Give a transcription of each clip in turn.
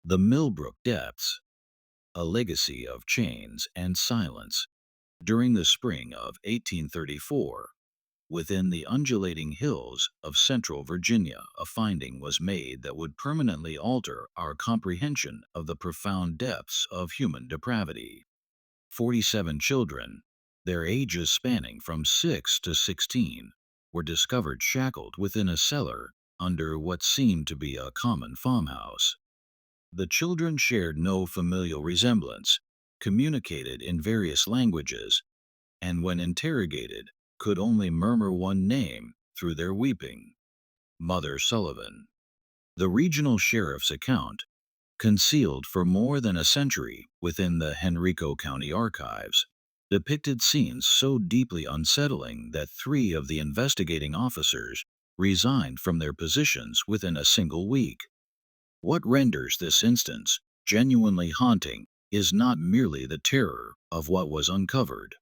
The Milbrook Depths, a legacy of chains and silence. During the spring of 1834, within the undulating hills of central Virginia, a finding was made that would permanently alter our comprehension of the profound depths of human depravity. 47 children, their ages spanning from 6 to 16, were discovered shackled within a cellar under what seemed to be a common farmhouse. The children shared no familial resemblance, communicated in various languages, and when interrogated, could only murmur one name through their weeping: Mother Sullivan. The regional sheriff's account, concealed for more than a century within the Henrico County archives, depicted scenes so deeply unsettling that 3 of the investigating officers resigned from their positions within a single week. What renders this instance genuinely haunting is not merely the terror of what was uncovered,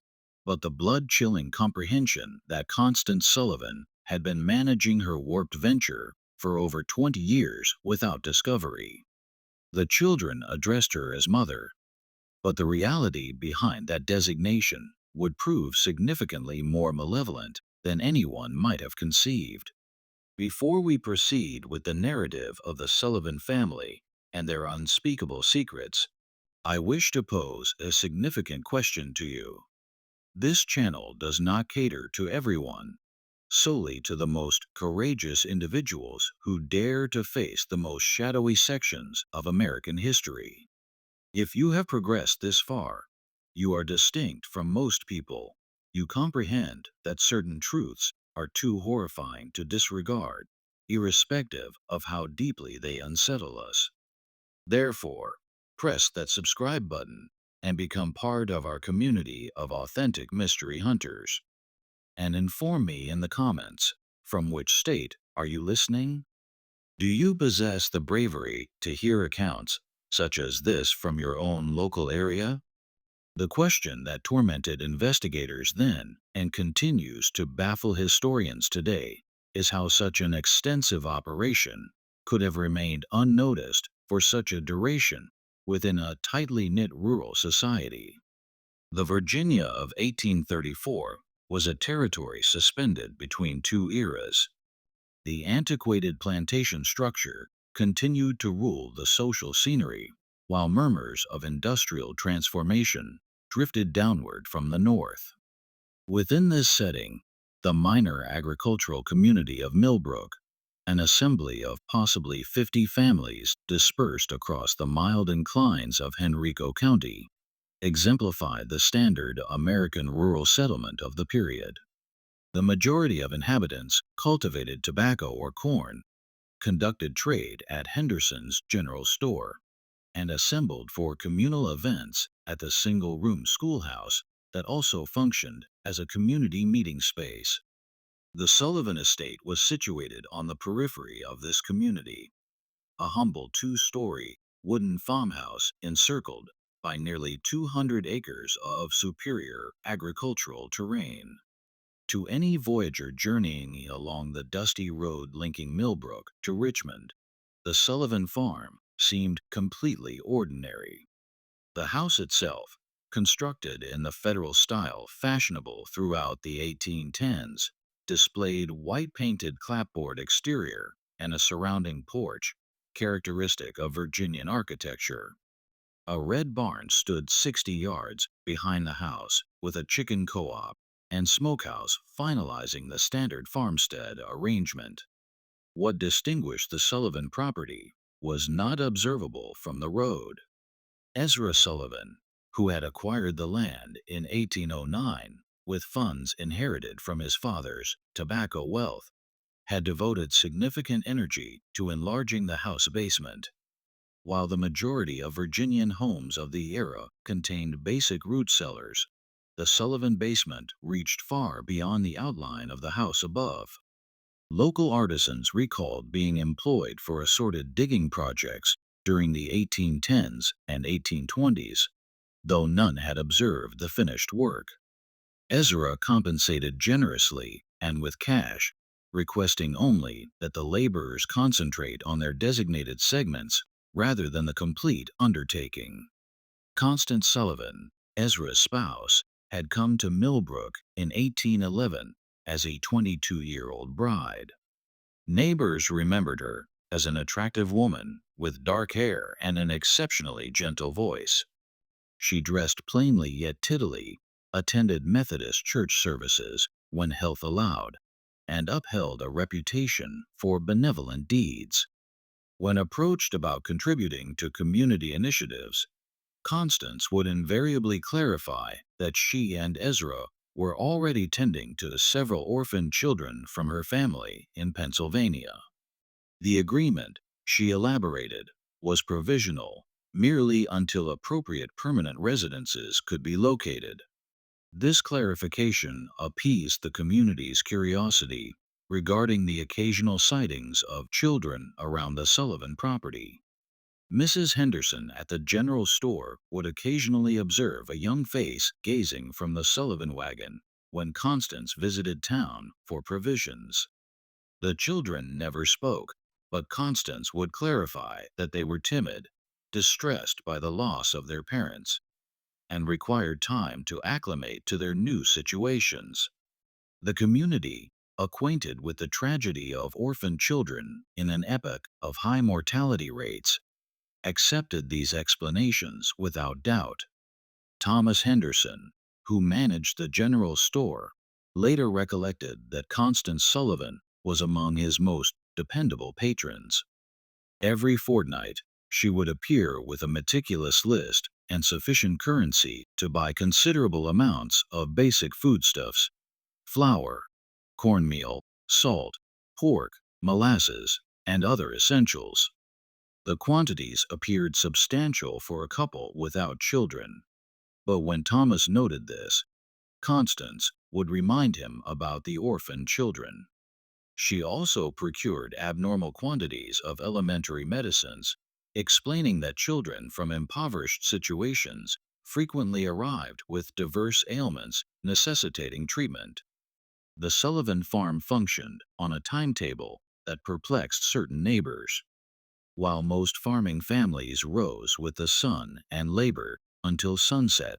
but the blood-chilling comprehension that Constance Sullivan had been managing her warped venture for over 20 years without discovery. The children addressed her as mother, but the reality behind that designation would prove significantly more malevolent than anyone might have conceived. Before we proceed with the narrative of the Sullivan family and their unspeakable secrets, I wish to pose a significant question to you. This channel does not cater to everyone, solely to the most courageous individuals who dare to face the most shadowy sections of American history. If you have progressed this far, you are distinct from most people. You comprehend that certain truths are too horrifying to disregard, irrespective of how deeply they unsettle us. Therefore, press that subscribe button and become part of our community of authentic mystery hunters. And inform me in the comments, from which state are you listening? Do you possess the bravery to hear accounts such as this from your own local area? The question that tormented investigators then and continues to baffle historians today is how such an extensive operation could have remained unnoticed for such a duration within a tightly knit rural society. The Virginia of 1834 was a territory suspended between 2 eras. The antiquated plantation structure continued to rule the social scenery, while murmurs of industrial transformation drifted downward from the north. Within this setting, the minor agricultural community of Milbrook, an assembly of possibly 50 families dispersed across the mild inclines of Henrico County, exemplified the standard American rural settlement of the period. The majority of inhabitants cultivated tobacco or corn, conducted trade at Henderson's General Store, and assembled for communal events at the single-room schoolhouse that also functioned as a community meeting space. The Sullivan estate was situated on the periphery of this community, a humble 2-story wooden farmhouse encircled by nearly 200 acres of superior agricultural terrain. To any voyager journeying along the dusty road linking Milbrook to Richmond, the Sullivan farm seemed completely ordinary. The house itself, constructed in the Federal style fashionable throughout the 1810s, displayed white-painted clapboard exterior and a surrounding porch, characteristic of Virginian architecture. A red barn stood 60 yards behind the house, with a chicken co-op and smokehouse finalizing the standard farmstead arrangement. What distinguished the Sullivan property was not observable from the road. Ezra Sullivan, who had acquired the land in 1809 with funds inherited from his father's tobacco wealth, had devoted significant energy to enlarging the house basement. While the majority of Virginian homes of the era contained basic root cellars, the Sullivan basement reached far beyond the outline of the house above. Local artisans recalled being employed for assorted digging projects during the 1810s and 1820s, though none had observed the finished work. Ezra compensated generously and with cash, requesting only that the laborers concentrate on their designated segments rather than the complete undertaking. Constance Sullivan, Ezra's spouse, had come to Milbrook in 1811 as a 22-year-old bride. Neighbors remembered her as an attractive woman with dark hair and an exceptionally gentle voice. She dressed plainly yet tidily, attended Methodist church services when health allowed, and upheld a reputation for benevolent deeds. When approached about contributing to community initiatives, Constance would invariably clarify that she and Ezra were already tending to several orphaned children from her family in Pennsylvania. The agreement, she elaborated, was provisional, merely until appropriate permanent residences could be located. This clarification appeased the community's curiosity regarding the occasional sightings of children around the Sullivan property. Mrs. Henderson at the general store would occasionally observe a young face gazing from the Sullivan wagon when Constance visited town for provisions. The children never spoke, but Constance would clarify that they were timid, distressed by the loss of their parents, and required time to acclimate to their new situations. The community, acquainted with the tragedy of orphaned children in an epoch of high mortality rates, accepted these explanations without doubt. Thomas Henderson, who managed the general store, later recollected that Constance Sullivan was among his most dependable patrons. Every fortnight, she would appear with a meticulous list and sufficient currency to buy considerable amounts of basic foodstuffs: flour, cornmeal, salt, pork, molasses, and other essentials. The quantities appeared substantial for a couple without children, but when Thomas noted this, Constance would remind him about the orphan children. She also procured abnormal quantities of elementary medicines, explaining that children from impoverished situations frequently arrived with diverse ailments necessitating treatment. The Sullivan farm functioned on a timetable that perplexed certain neighbors. While most farming families rose with the sun and labored until sunset,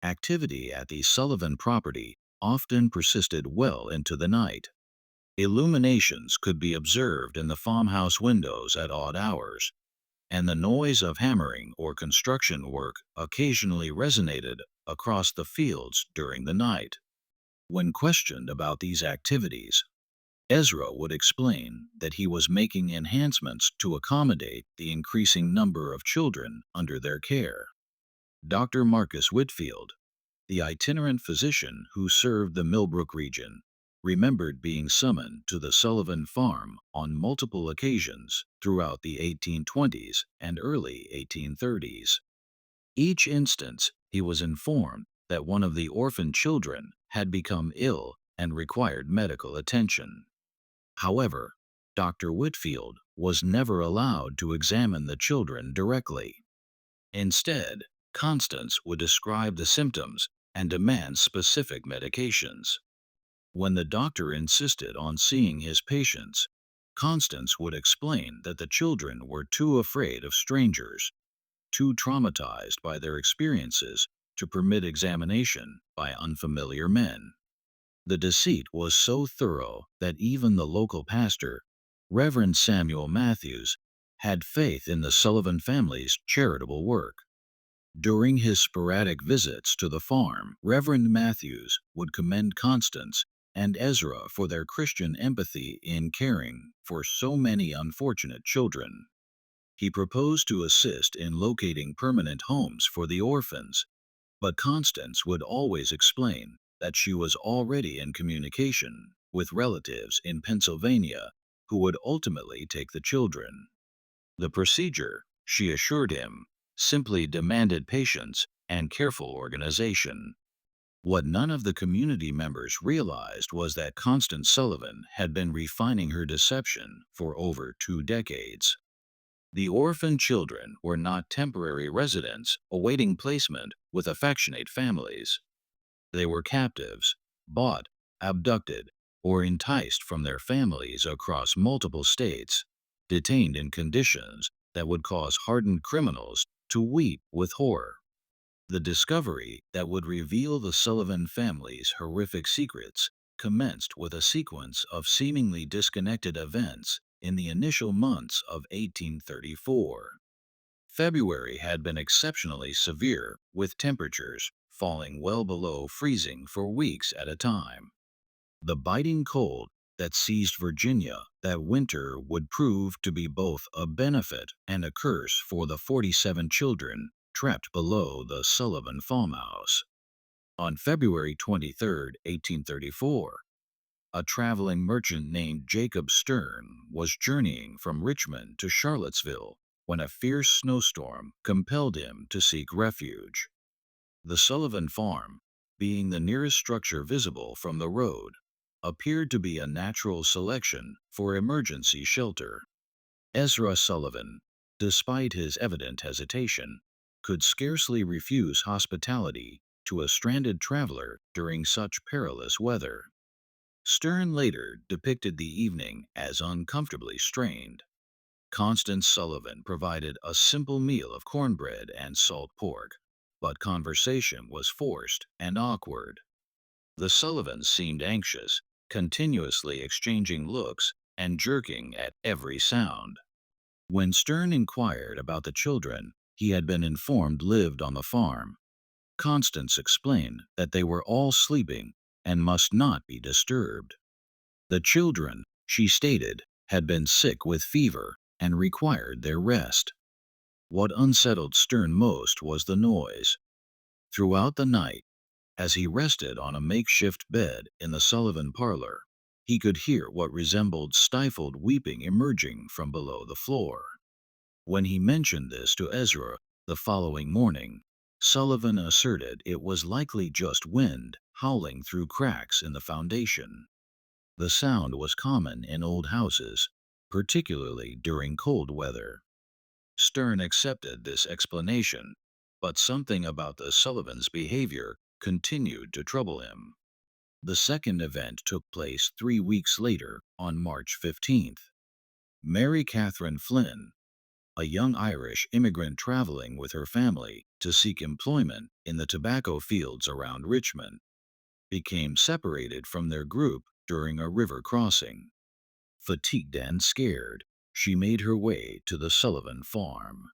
activity at the Sullivan property often persisted well into the night. Illuminations could be observed in the farmhouse windows at odd hours, and the noise of hammering or construction work occasionally resonated across the fields during the night. When questioned about these activities, Ezra would explain that he was making enhancements to accommodate the increasing number of children under their care. Dr. Marcus Whitfield, the itinerant physician who served the Milbrook region, remembered being summoned to the Sullivan farm on multiple occasions throughout the 1820s and early 1830s. Each instance, he was informed that one of the orphan children had become ill and required medical attention. However, Dr. Whitfield was never allowed to examine the children directly. Instead, Constance would describe the symptoms and demand specific medications. When the doctor insisted on seeing his patients, Constance would explain that the children were too afraid of strangers, too traumatized by their experiences to permit examination by unfamiliar men. The deceit was so thorough that even the local pastor, Reverend Samuel Matthews, had faith in the Sullivan family's charitable work. During his sporadic visits to the farm, Reverend Matthews would commend Constance and Ezra for their Christian empathy in caring for so many unfortunate children. He proposed to assist in locating permanent homes for the orphans, but Constance would always explain that she was already in communication with relatives in Pennsylvania who would ultimately take the children. The procedure, she assured him, simply demanded patience and careful organization. What none of the community members realized was that Constance Sullivan had been refining her deception for over 2 decades. The orphan children were not temporary residents awaiting placement with affectionate families. They were captives, bought, abducted, or enticed from their families across multiple states, detained in conditions that would cause hardened criminals to weep with horror. The discovery that would reveal the Sullivan family's horrific secrets commenced with a sequence of seemingly disconnected events in the initial months of 1834. February had been exceptionally severe, with temperatures falling well below freezing for weeks at a time. The biting cold that seized Virginia that winter would prove to be both a benefit and a curse for the 47 children trapped below the Sullivan farmhouse. On February 23, 1834, a traveling merchant named Jacob Stern was journeying from Richmond to Charlottesville when a fierce snowstorm compelled him to seek refuge. The Sullivan farm, being the nearest structure visible from the road, appeared to be a natural selection for emergency shelter. Ezra Sullivan, despite his evident hesitation, could scarcely refuse hospitality to a stranded traveler during such perilous weather. Stern later depicted the evening as uncomfortably strained. Constance Sullivan provided a simple meal of cornbread and salt pork, but conversation was forced and awkward. The Sullivans seemed anxious, continuously exchanging looks and jerking at every sound. When Stern inquired about the children he had been informed lived on the farm, Constance explained that they were all sleeping and must not be disturbed. The children, she stated, had been sick with fever and required their rest. What unsettled Stern most was the noise. Throughout the night, as he rested on a makeshift bed in the Sullivan parlor, he could hear what resembled stifled weeping emerging from below the floor. When he mentioned this to Ezra the following morning, Sullivan asserted it was likely just wind howling through cracks in the foundation. The sound was common in old houses, particularly during cold weather. Stern accepted this explanation, but something about the Sullivans' behavior continued to trouble him. The second event took place 3 weeks later on March 15th. Mary Catherine Flynn, a young Irish immigrant traveling with her family to seek employment in the tobacco fields around Richmond, became separated from their group during a river crossing. Fatigued and scared, she made her way to the Sullivan farm.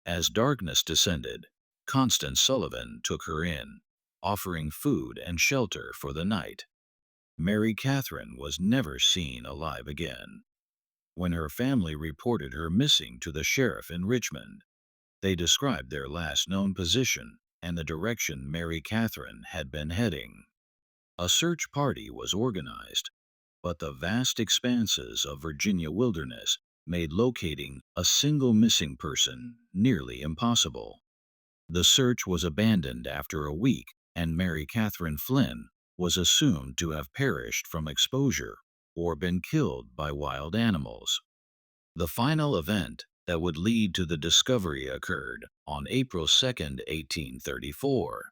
As darkness descended, Constance Sullivan took her in, offering food and shelter for the night. Mary Catherine was never seen alive again. When her family reported her missing to the sheriff in Richmond, they described their last known position and the direction Mary Catherine had been heading. A search party was organized, but the vast expanses of Virginia wilderness made locating a single missing person nearly impossible. The search was abandoned after a week, and Mary Catherine Flynn was assumed to have perished from exposure or been killed by wild animals. The final event that would lead to the discovery occurred on April 2, 1834.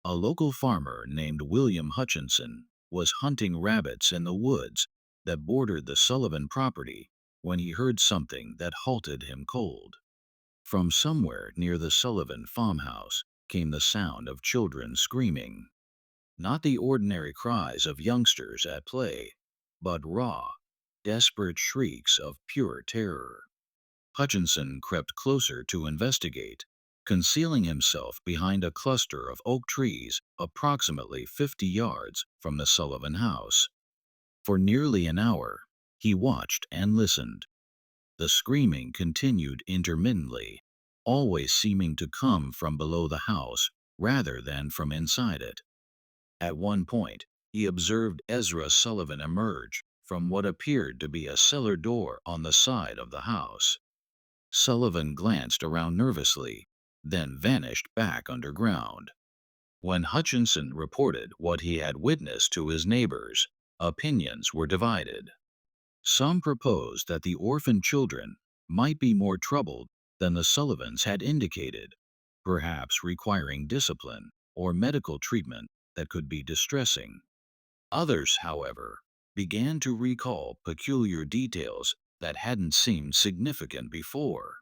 A local farmer named William Hutchinson was hunting rabbits in the woods that bordered the Sullivan property when he heard something that halted him cold. From somewhere near the Sullivan farmhouse came the sound of children screaming. Not the ordinary cries of youngsters at play, but raw, desperate shrieks of pure terror. Hutchinson crept closer to investigate, concealing himself behind a cluster of oak trees approximately 50 yards from the Sullivan house. For nearly an hour, he watched and listened. The screaming continued intermittently, always seeming to come from below the house rather than from inside it. At one point, he observed Ezra Sullivan emerge from what appeared to be a cellar door on the side of the house. Sullivan glanced around nervously, then vanished back underground. When Hutchinson reported what he had witnessed to his neighbors, opinions were divided. Some proposed that the orphan children might be more troubled than the Sullivans had indicated, perhaps requiring discipline or medical treatment that could be distressing. Others, however, began to recall peculiar details that hadn't seemed significant before.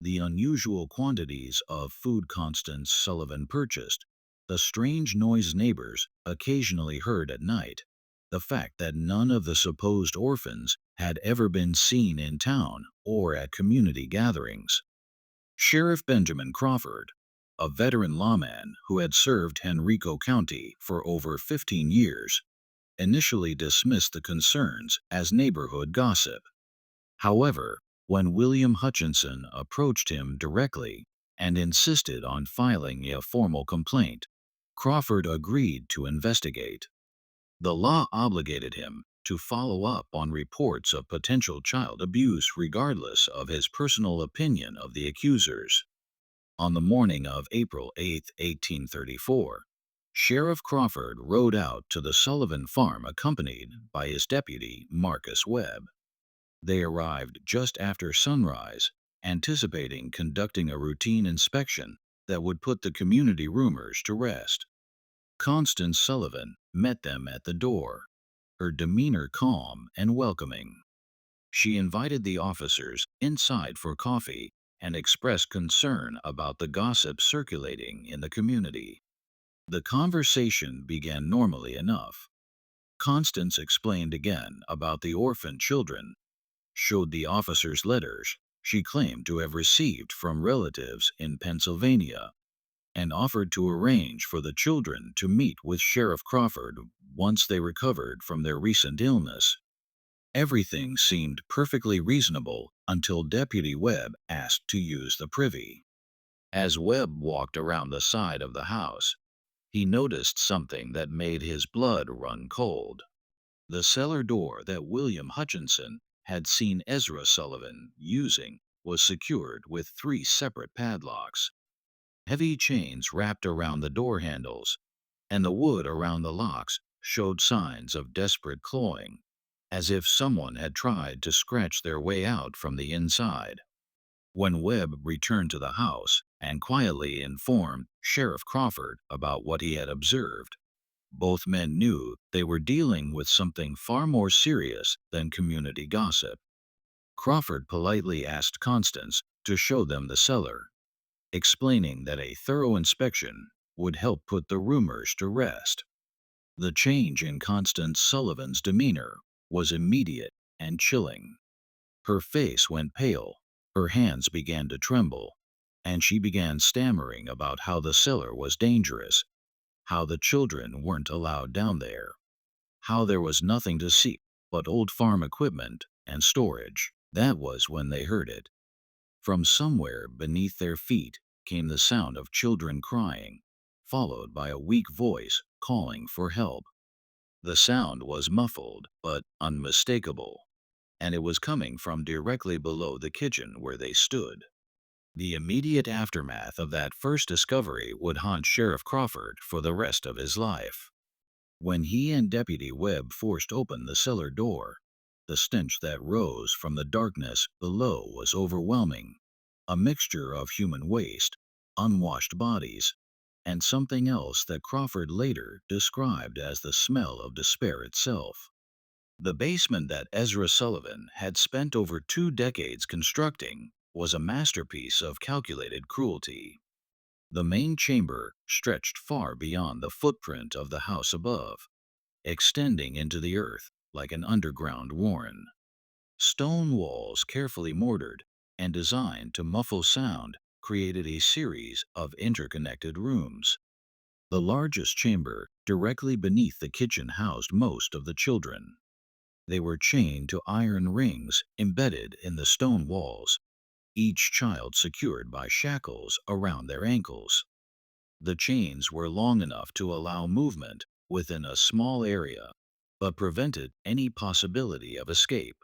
The unusual quantities of food Constance Sullivan purchased, the strange noise neighbors occasionally heard at night, the fact that none of the supposed orphans had ever been seen in town or at community gatherings. Sheriff Benjamin Crawford, a veteran lawman who had served Henrico County for over 15 years, initially dismissed the concerns as neighborhood gossip. However, when William Hutchinson approached him directly and insisted on filing a formal complaint, Crawford agreed to investigate. The law obligated him to follow up on reports of potential child abuse regardless of his personal opinion of the accusers. On the morning of April 8, 1834, Sheriff Crawford rode out to the Sullivan farm accompanied by his deputy, Marcus Webb. They arrived just after sunrise, anticipating conducting a routine inspection that would put the community rumors to rest. Constance Sullivan met them at the door, her demeanor calm and welcoming. She invited the officers inside for coffee and expressed concern about the gossip circulating in the community. The conversation began normally enough. Constance explained again about the orphan children, showed the officers letters she claimed to have received from relatives in Pennsylvania, and offered to arrange for the children to meet with Sheriff Crawford once they recovered from their recent illness. Everything seemed perfectly reasonable until Deputy Webb asked to use the privy. As Webb walked around the side of the house, he noticed something that made his blood run cold. The cellar door that William Hutchinson had seen Ezra Sullivan using was secured with three separate padlocks. Heavy chains wrapped around the door handles, and the wood around the locks showed signs of desperate clawing, as if someone had tried to scratch their way out from the inside. When Webb returned to the house and quietly informed Sheriff Crawford about what he had observed, both men knew they were dealing with something far more serious than community gossip. Crawford politely asked Constance to show them the cellar, explaining that a thorough inspection would help put the rumors to rest. The change in Constance Sullivan's demeanor was immediate and chilling. Her face went pale, her hands began to tremble, and she began stammering about how the cellar was dangerous, how the children weren't allowed down there, how there was nothing to see but old farm equipment and storage. That was when they heard it. From somewhere beneath their feet came the sound of children crying, followed by a weak voice calling for help. The sound was muffled but unmistakable, and it was coming from directly below the kitchen where they stood. The immediate aftermath of that first discovery would haunt Sheriff Crawford for the rest of his life. When he and Deputy Webb forced open the cellar door, the stench that rose from the darkness below was overwhelming, a mixture of human waste, unwashed bodies, and something else that Crawford later described as the smell of despair itself. The basement that Ezra Sullivan had spent over 2 decades constructing was a masterpiece of calculated cruelty. The main chamber stretched far beyond the footprint of the house above, extending into the earth like an underground warren. Stone walls carefully mortared and designed to muffle sound created a series of interconnected rooms. The largest chamber, directly beneath the kitchen, housed most of the children. They were chained to iron rings embedded in the stone walls, each child secured by shackles around their ankles. The chains were long enough to allow movement within a small area, but prevented any possibility of escape.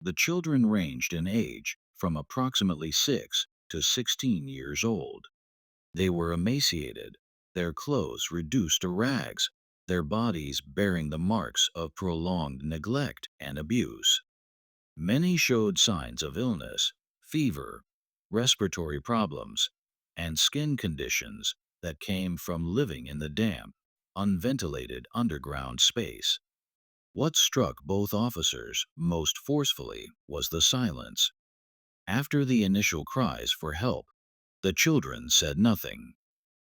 The children ranged in age from approximately 6 to 16 years old. They were emaciated, their clothes reduced to rags, their bodies bearing the marks of prolonged neglect and abuse. Many showed signs of illness, fever, respiratory problems, and skin conditions that came from living in the damp, unventilated underground space. What struck both officers most forcefully was the silence. After the initial cries for help, the children said nothing.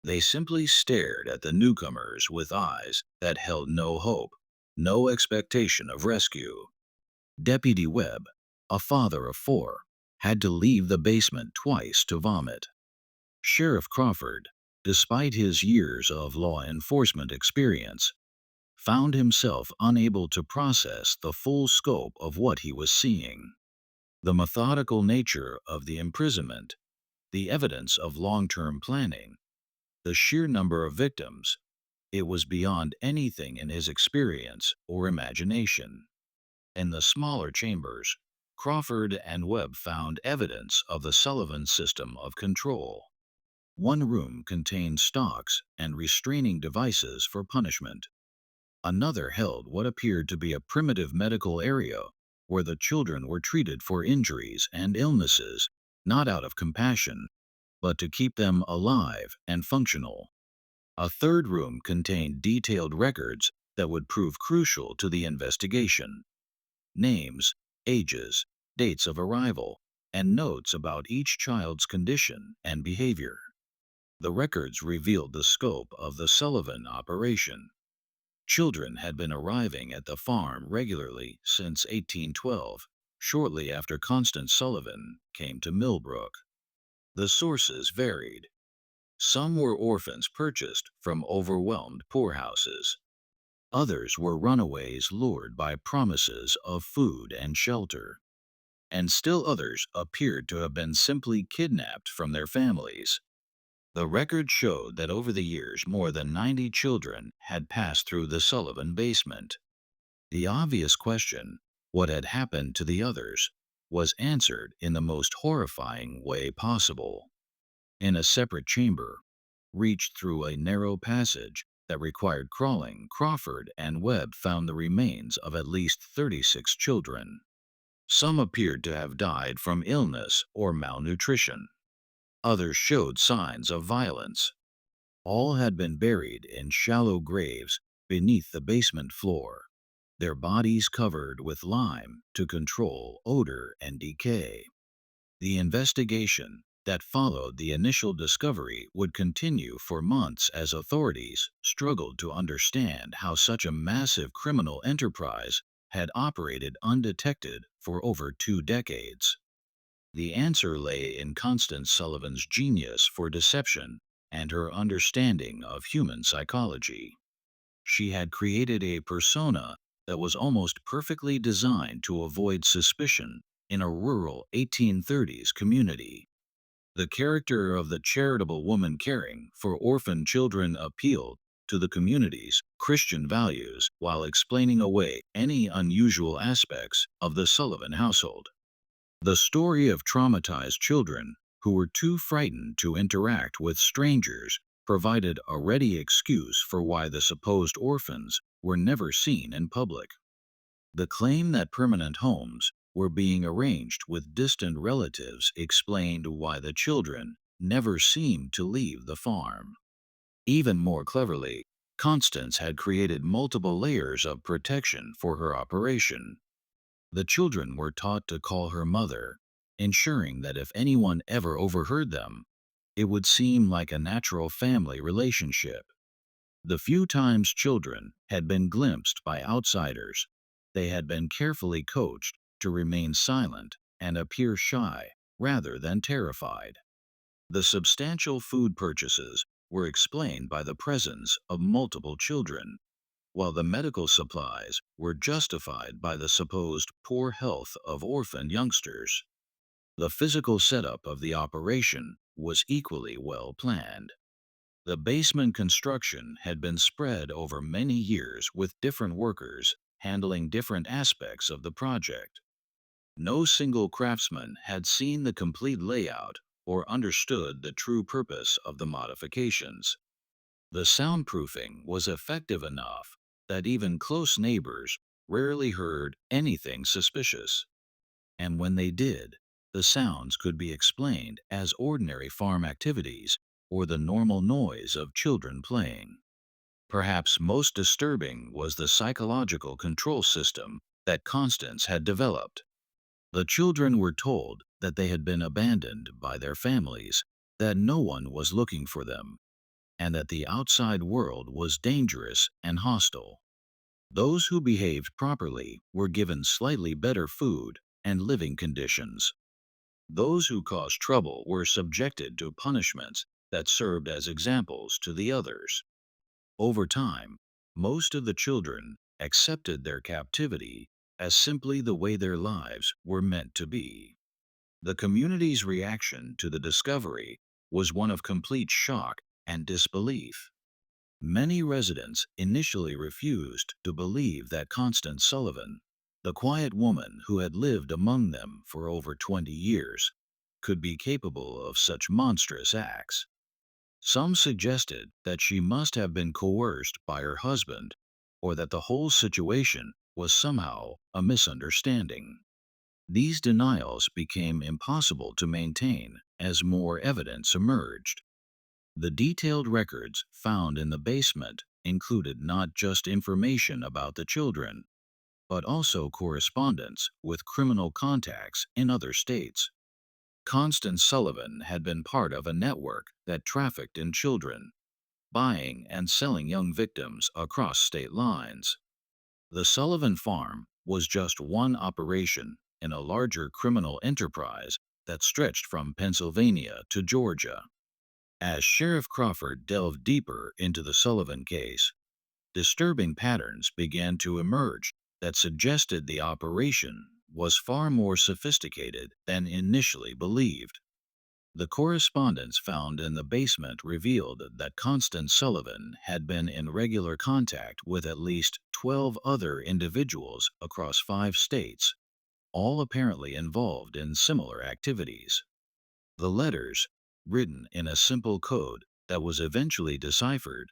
They simply stared at the newcomers with eyes that held no hope, no expectation of rescue. Deputy Webb, a father of four, had to leave the basement twice to vomit. Sheriff Crawford, despite his years of law enforcement experience, found himself unable to process the full scope of what he was seeing. The methodical nature of the imprisonment, the evidence of long-term planning, the sheer number of victims, it was beyond anything in his experience or imagination. In the smaller chambers, Crawford and Webb found evidence of the Sullivan system of control. One room contained stocks and restraining devices for punishment. Another held what appeared to be a primitive medical area where the children were treated for injuries and illnesses, not out of compassion, but to keep them alive and functional. A third room contained detailed records that would prove crucial to the investigation: names, ages, dates of arrival, and notes about each child's condition and behavior. The records revealed the scope of the Sullivan operation. Children had been arriving at the farm regularly since 1812, shortly after Constance Sullivan came to Milbrook. The sources varied. Some were orphans purchased from overwhelmed poorhouses. Others were runaways lured by promises of food and shelter. And still others appeared to have been simply kidnapped from their families. The record showed that over the years more than 90 children had passed through the Sullivan basement. The obvious question, what had happened to the others, was answered in the most horrifying way possible. In a separate chamber, reached through a narrow passage that required crawling, Crawford and Webb found the remains of at least 36 children. Some appeared to have died from illness or malnutrition. Others showed signs of violence. All had been buried in shallow graves beneath the basement floor, their bodies covered with lime to control odor and decay. The investigation that followed the initial discovery would continue for months as authorities struggled to understand how such a massive criminal enterprise had operated undetected for over 2 decades. The answer lay in Constance Sullivan's genius for deception and her understanding of human psychology. She had created a persona that was almost perfectly designed to avoid suspicion in a rural 1830s community. The character of the charitable woman caring for orphan children appealed to the community's Christian values while explaining away any unusual aspects of the Sullivan household. The story of traumatized children who were too frightened to interact with strangers provided a ready excuse for why the supposed orphans were never seen in public. The claim that permanent homes were being arranged with distant relatives explained why the children never seemed to leave the farm. Even more cleverly, Constance had created multiple layers of protection for her operation. The children were taught to call her mother, ensuring that if anyone ever overheard them, it would seem like a natural family relationship. The few times children had been glimpsed by outsiders, they had been carefully coached to remain silent and appear shy rather than terrified. The substantial food purchases were explained by the presence of multiple children, while the medical supplies were justified by the supposed poor health of orphaned youngsters. The physical setup of the operation was equally well planned. The basement construction had been spread over many years with different workers handling different aspects of the project. No single craftsman had seen the complete layout or understood the true purpose of the modifications. The soundproofing was effective enough that even close neighbors rarely heard anything suspicious. And when they did, the sounds could be explained as ordinary farm activities or the normal noise of children playing. Perhaps most disturbing was the psychological control system that Constance had developed. The children were told that they had been abandoned by their families, that no one was looking for them, and that the outside world was dangerous and hostile. Those who behaved properly were given slightly better food and living conditions. Those who caused trouble were subjected to punishments that served as examples to the others. Over time, most of the children accepted their captivity as simply the way their lives were meant to be. The community's reaction to the discovery was one of complete shock and disbelief. Many residents initially refused to believe that Constance Sullivan, the quiet woman who had lived among them for over 20 years, could be capable of such monstrous acts. Some suggested that she must have been coerced by her husband, or that the whole situation was somehow a misunderstanding. These denials became impossible to maintain as more evidence emerged. The detailed records found in the basement included not just information about the children, but also correspondence with criminal contacts in other states. Constance Sullivan had been part of a network that trafficked in children, buying and selling young victims across state lines. The Sullivan farm was just one operation in a larger criminal enterprise that stretched from Pennsylvania to Georgia. As Sheriff Crawford delved deeper into the Sullivan case, disturbing patterns began to emerge that suggested the operation was far more sophisticated than initially believed. The correspondence found in the basement revealed that Constance Sullivan had been in regular contact with at least 12 other individuals across 5 states, all apparently involved in similar activities. The letters, written in a simple code that was eventually deciphered,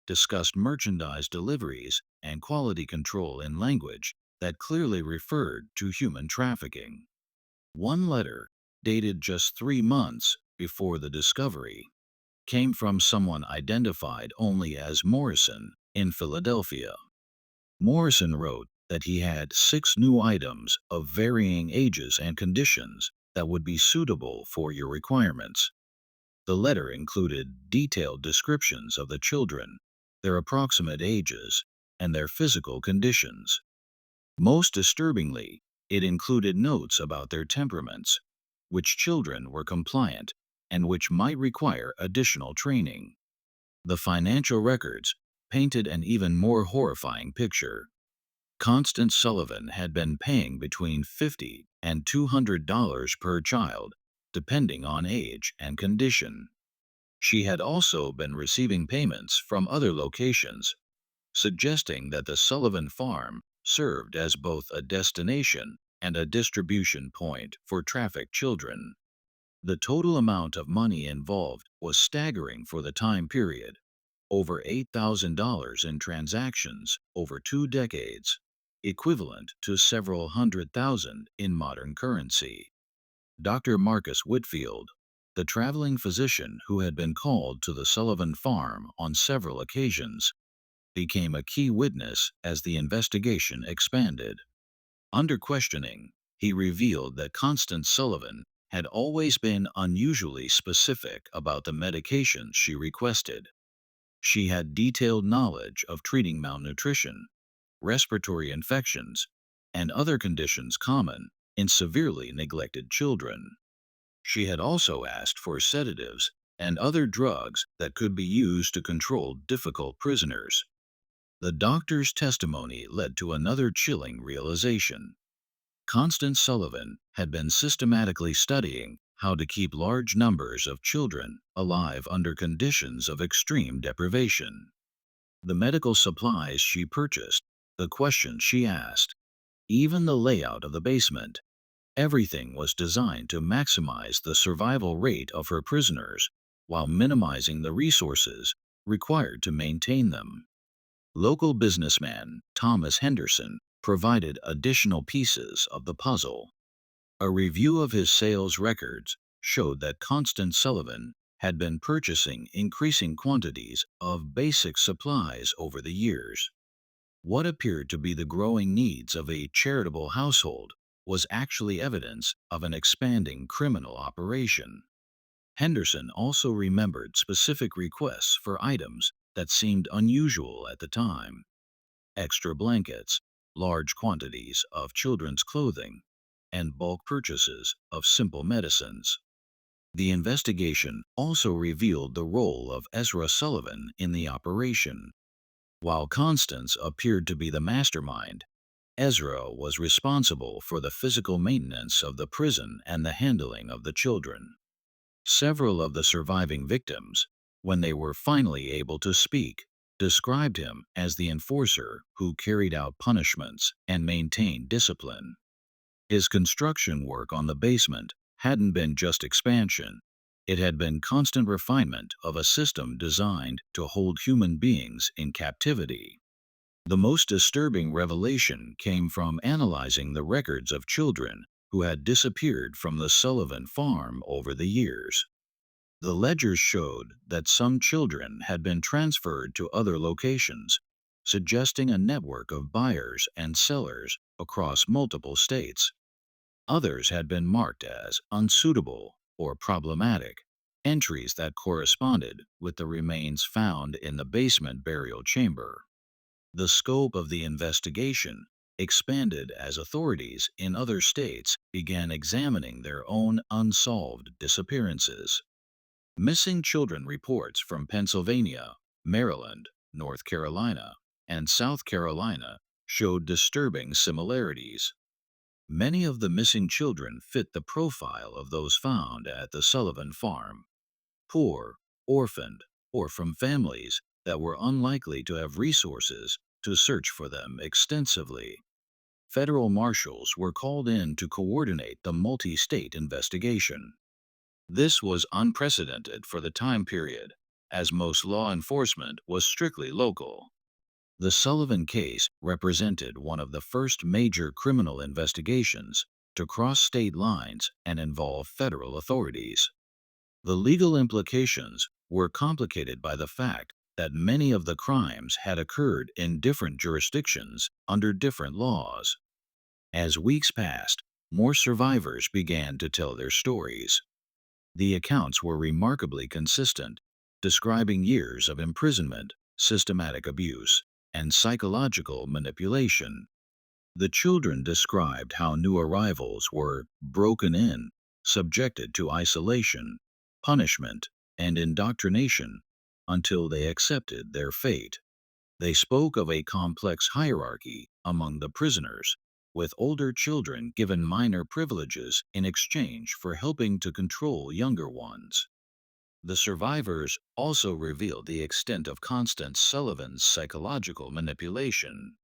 discussed merchandise deliveries and quality control in language that clearly referred to human trafficking. One letter, dated just 3 months before the discovery, came from someone identified only as Morrison in Philadelphia. Morrison wrote that he had 6 new items of varying ages and conditions that would be suitable for your requirements. The letter included detailed descriptions of the children, their approximate ages, and their physical conditions. Most disturbingly, it included notes about their temperaments, which children were compliant and which might require additional training. The financial records painted an even more horrifying picture. Constance Sullivan had been paying between $50 and $200 per child, depending on age and condition. She had also been receiving payments from other locations, suggesting that the Sullivan farm served as both a destination and a distribution point for trafficked children. The total amount of money involved was staggering for the time period, over $8,000 in transactions over 2 decades, equivalent to several hundred thousand in modern currency. Dr. Marcus Whitfield, the traveling physician who had been called to the Sullivan farm on several occasions, became a key witness as the investigation expanded. Under questioning, he revealed that Constance Sullivan had always been unusually specific about the medications she requested. She had detailed knowledge of treating malnutrition, respiratory infections, and other conditions common in severely neglected children. She had also asked for sedatives and other drugs that could be used to control difficult prisoners. The doctor's testimony led to another chilling realization. Constance Sullivan had been systematically studying how to keep large numbers of children alive under conditions of extreme deprivation. The medical supplies she purchased, the questions she asked, even the layout of the basement, everything was designed to maximize the survival rate of her prisoners while minimizing the resources required to maintain them. Local businessman Thomas Henderson provided additional pieces of the puzzle. A review of his sales records showed that Constance Sullivan had been purchasing increasing quantities of basic supplies over the years. What appeared to be the growing needs of a charitable household was actually evidence of an expanding criminal operation. Henderson also remembered specific requests for items that seemed unusual at the time: extra blankets, large quantities of children's clothing, and bulk purchases of simple medicines. The investigation also revealed the role of Ezra Sullivan in the operation. While Constance appeared to be the mastermind, Ezra was responsible for the physical maintenance of the prison and the handling of the children. Several of the surviving victims, when they were finally able to speak, described him as the enforcer who carried out punishments and maintained discipline. His construction work on the basement hadn't been just expansion, it had been constant refinement of a system designed to hold human beings in captivity. The most disturbing revelation came from analyzing the records of children who had disappeared from the Sullivan farm over the years. The ledgers showed that some children had been transferred to other locations, suggesting a network of buyers and sellers across multiple states. Others had been marked as unsuitable or problematic, entries that corresponded with the remains found in the basement burial chamber. The scope of the investigation expanded as authorities in other states began examining their own unsolved disappearances. Missing children reports from Pennsylvania, Maryland, North Carolina, and South Carolina showed disturbing similarities. Many of the missing children fit the profile of those found at the Sullivan farm: poor, orphaned, or from families that were unlikely to have resources to search for them extensively. Federal marshals were called in to coordinate the multi-state investigation. This was unprecedented for the time period, as most law enforcement was strictly local. The Sullivan case represented one of the first major criminal investigations to cross state lines and involve federal authorities. The legal implications were complicated by the fact that many of the crimes had occurred in different jurisdictions under different laws. As weeks passed, more survivors began to tell their stories. The accounts were remarkably consistent, describing years of imprisonment, systematic abuse, and psychological manipulation. The children described how new arrivals were broken in, subjected to isolation, punishment, and indoctrination until they accepted their fate. They spoke of a complex hierarchy among the prisoners, with older children given minor privileges in exchange for helping to control younger ones. The survivors also revealed the extent of Constance Sullivan's psychological manipulation.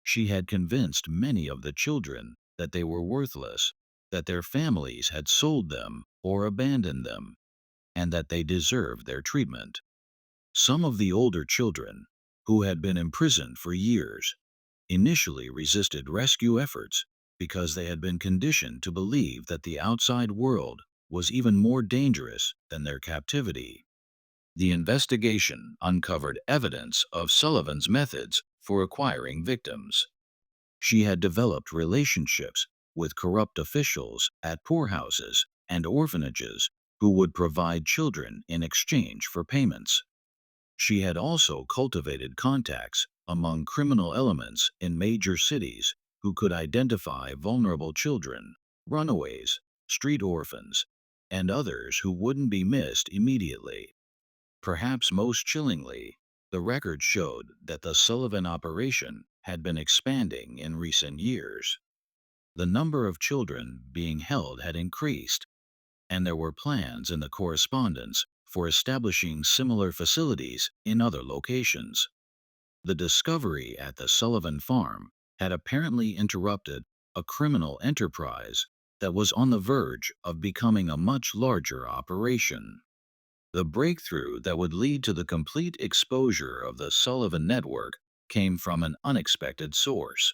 She had convinced many of the children that they were worthless, that their families had sold them or abandoned them, and that they deserved their treatment. Some of the older children, who had been imprisoned for years, initially resisted rescue efforts because they had been conditioned to believe that the outside world was even more dangerous than their captivity. The investigation uncovered evidence of Sullivan's methods for acquiring victims. She had developed relationships with corrupt officials at poorhouses and orphanages who would provide children in exchange for payments. She had also cultivated contacts among criminal elements in major cities who could identify vulnerable children, runaways, street orphans, and others who wouldn't be missed immediately. Perhaps most chillingly, the record showed that the Sullivan operation had been expanding in recent years. The number of children being held had increased, and there were plans in the correspondence for establishing similar facilities in other locations. The discovery at the Sullivan farm had apparently interrupted a criminal enterprise that was on the verge of becoming a much larger operation. The breakthrough that would lead to the complete exposure of the Sullivan network came from an unexpected source.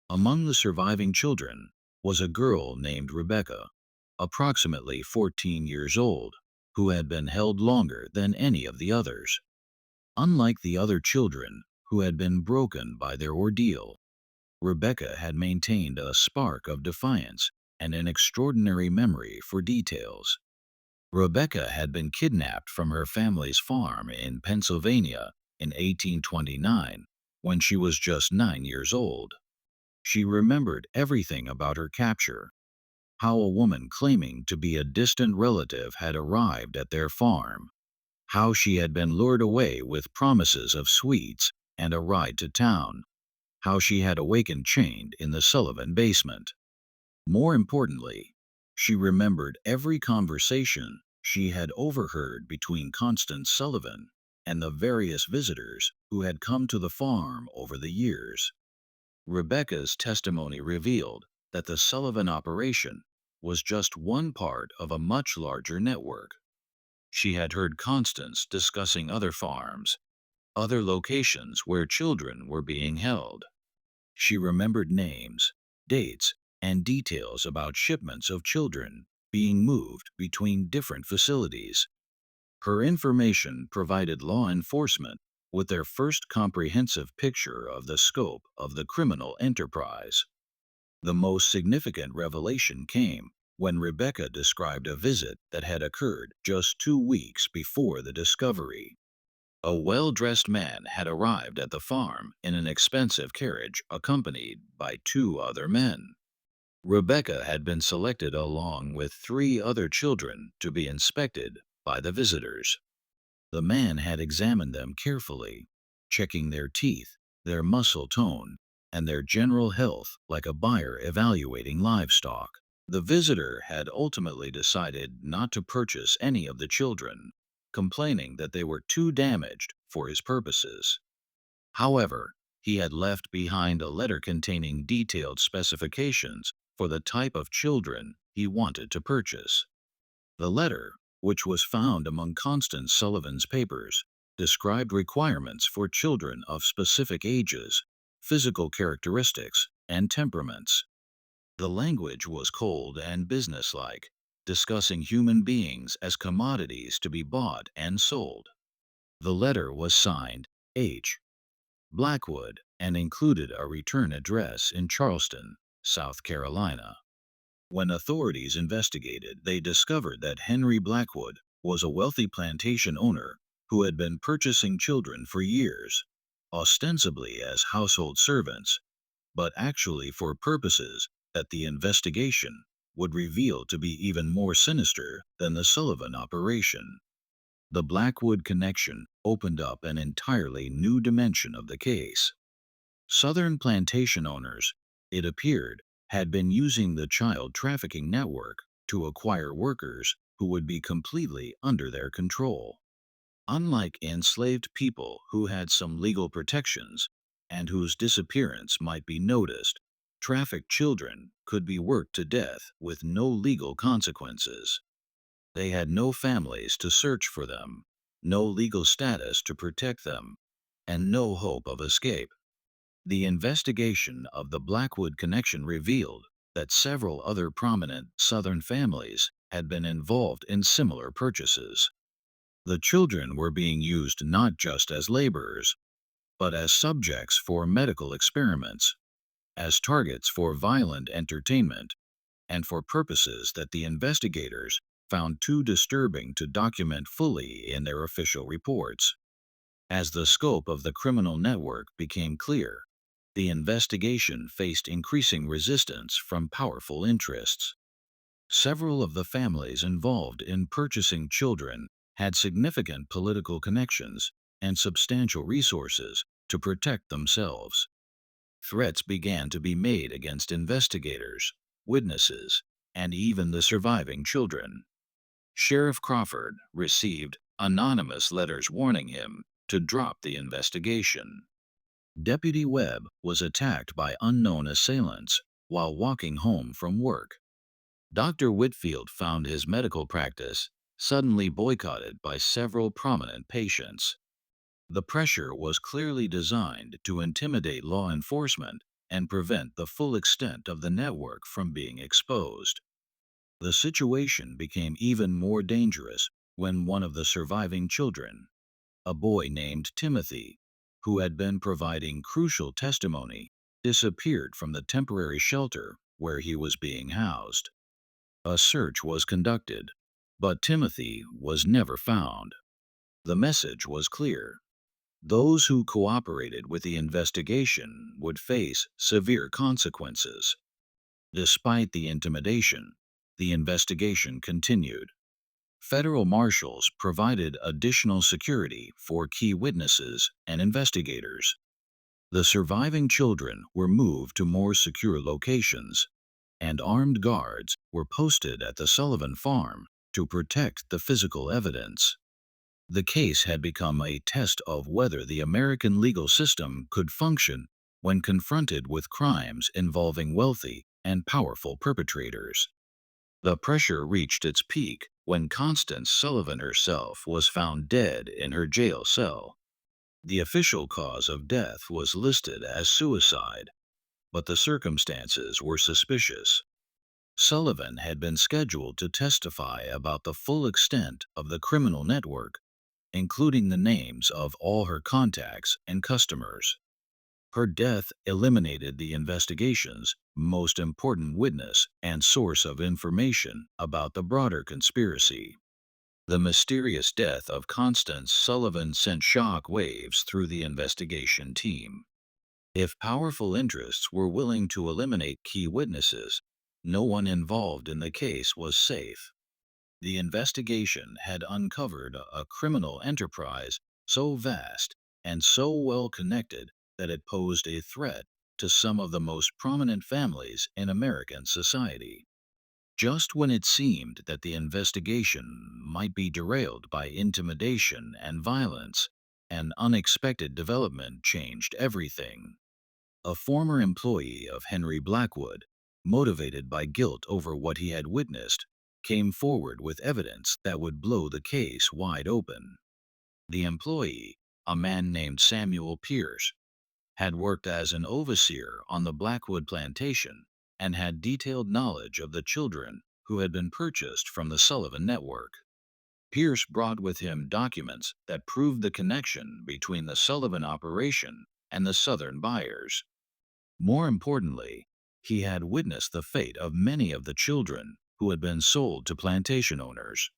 Among the surviving children was a girl named Rebecca, approximately 14 years old, who had been held longer than any of the others. Unlike the other children who had been broken by their ordeal, Rebecca had maintained a spark of defiance and an extraordinary memory for details. Rebecca had been kidnapped from her family's farm in Pennsylvania in 1829 when she was just 9 years old. She remembered everything about her capture, how a woman claiming to be a distant relative had arrived at their farm, how she had been lured away with promises of sweets and a ride to town, how she had awakened chained in the Sullivan basement. More importantly, she remembered every conversation she had overheard between Constance Sullivan and the various visitors who had come to the farm over the years. Rebecca's testimony revealed that the Sullivan operation was just one part of a much larger network. She had heard Constance discussing other farms, other locations where children were being held. She remembered names, dates, and details about shipments of children being moved between different facilities. Her information provided law enforcement with their first comprehensive picture of the scope of the criminal enterprise. The most significant revelation came when Rebecca described a visit that had occurred just 2 weeks before the discovery. A well-dressed man had arrived at the farm in an expensive carriage accompanied by 2 other men. Rebecca had been selected along with 3 other children to be inspected by the visitors. The man had examined them carefully, checking their teeth, their muscle tone, and their general health like a buyer evaluating livestock. The visitor had ultimately decided not to purchase any of the children, complaining that they were too damaged for his purposes. However, he had left behind a letter containing detailed specifications for the type of children he wanted to purchase. The letter, which was found among Constance Sullivan's papers, described requirements for children of specific ages, physical characteristics, and temperaments. The language was cold and businesslike, discussing human beings as commodities to be bought and sold. The letter was signed H. Blackwood and included a return address in Charleston, South Carolina. When authorities investigated, they discovered that Henry Blackwood was a wealthy plantation owner who had been purchasing children for years, ostensibly as household servants, but actually for purposes that the investigation would reveal to be even more sinister than the Sullivan operation. The Blackwood connection opened up an entirely new dimension of the case. Southern plantation owners, it appeared, had been using the child trafficking network to acquire workers who would be completely under their control. Unlike enslaved people who had some legal protections and whose disappearance might be noticed, trafficked children could be worked to death with no legal consequences. They had no families to search for them, no legal status to protect them, and no hope of escape. The investigation of the Blackwood connection revealed that several other prominent Southern families had been involved in similar purchases. The children were being used not just as laborers, but as subjects for medical experiments, as targets for violent entertainment, and for purposes that the investigators found too disturbing to document fully in their official reports. As the scope of the criminal network became clear, the investigation faced increasing resistance from powerful interests. Several of the families involved in purchasing children had significant political connections and substantial resources to protect themselves. Threats began to be made against investigators, witnesses, and even the surviving children. Sheriff Crawford received anonymous letters warning him to drop the investigation. Deputy Webb was attacked by unknown assailants while walking home from work. Dr. Whitfield found his medical practice suddenly boycotted by several prominent patients. The pressure was clearly designed to intimidate law enforcement and prevent the full extent of the network from being exposed. The situation became even more dangerous when one of the surviving children, a boy named Timothy, who had been providing crucial testimony, disappeared from the temporary shelter where he was being housed. A search was conducted, but Timothy was never found. The message was clear. Those who cooperated with the investigation would face severe consequences. Despite the intimidation, the investigation continued. Federal marshals provided additional security for key witnesses and investigators. The surviving children were moved to more secure locations, and armed guards were posted at the Sullivan farm to protect the physical evidence. The case had become a test of whether the American legal system could function when confronted with crimes involving wealthy and powerful perpetrators. The pressure reached its peak when Constance Sullivan herself was found dead in her jail cell. The official cause of death was listed as suicide, but the circumstances were suspicious. Sullivan had been scheduled to testify about the full extent of the criminal network, including the names of all her contacts and customers. Her death eliminated the investigation's most important witness and source of information about the broader conspiracy. The mysterious death of Constance Sullivan sent shock waves through the investigation team. If powerful interests were willing to eliminate key witnesses, no one involved in the case was safe. The investigation had uncovered a criminal enterprise so vast and so well connected that it posed a threat to some of the most prominent families in American society. Just when it seemed that the investigation might be derailed by intimidation and violence, an unexpected development changed everything. A former employee of Henry Blackwood, motivated by guilt over what he had witnessed, came forward with evidence that would blow the case wide open. The employee, a man named Samuel Pierce, had worked as an overseer on the Blackwood plantation and had detailed knowledge of the children who had been purchased from the Sullivan network. Pierce brought with him documents that proved the connection between the Sullivan operation and the Southern buyers. More importantly, he had witnessed the fate of many of the children who had been sold to plantation owners.